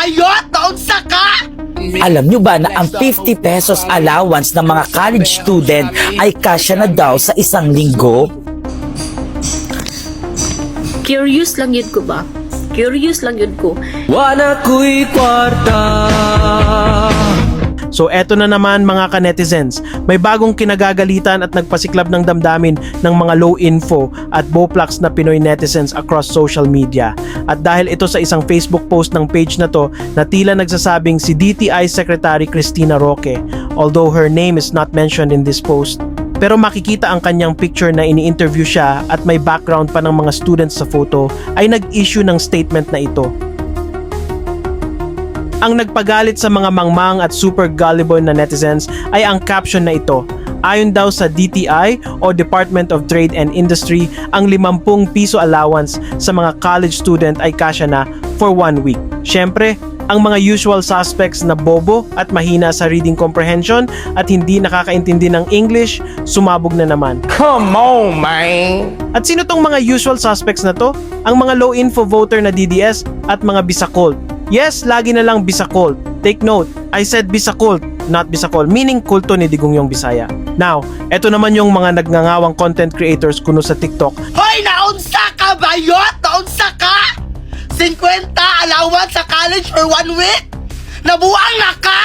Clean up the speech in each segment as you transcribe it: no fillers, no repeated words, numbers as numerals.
bayot? Naunsa ka? Alam nyo ba na ang 50 pesos allowance ng mga college student ay kasya na daw sa isang linggo? Curious lang yun ko ba? Curious lang yun ko. Wala ko'y kwarta. So eto na naman mga ka-netizens, may bagong kinagagalitan at nagpasiklab ng damdamin ng mga low info at boplax na Pinoy netizens across social media. At dahil ito sa isang Facebook post ng page na to na tila nagsasabing si DTI Secretary Cristina Roque, although her name is not mentioned in this post. Pero makikita ang kanyang picture na ini-interview siya at may background pa ng mga students sa photo ay nag-issue ng statement na ito. Ang nagpagalit sa mga mangmang at super gullible na netizens ay ang caption na ito. Ayon daw sa DTI o Department of Trade and Industry, ang 50 piso allowance sa mga college student ay kasya na for 1 week. Syempre, ang mga usual suspects na bobo at mahina sa reading comprehension at hindi nakakaintindi ng English, sumabog na naman. Come on, man! At sino tong mga usual suspects na to? Ang mga low info voter na DDS at mga Bisacult. Yes, lagi na lang Bisacult. Take note, I said Bisacult, not Bisacol, meaning kulto ni Digong yung Bisaya. Now, eto naman yung mga nagnangawang content creators kuno sa TikTok. Hoy, naunsa ka bayot? Naunsa ka? 50 allowance sa college for 1 week? Nabuang na ka?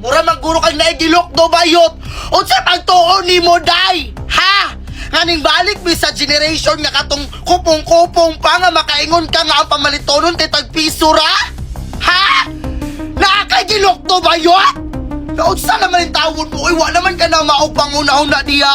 Mura maguro kang naigilok do bayot. Unsa pagtuon ni mo, day? Ha? Nganing balik mi sa generation nga katong kupong-kupong pa nga makaingon ka nga ang pamalitonon kay tagpiso ra? Ha? Nakakagilok do bayot? Naunsa naman yung tawon mo? Iwa naman ka na maupang una-una diya.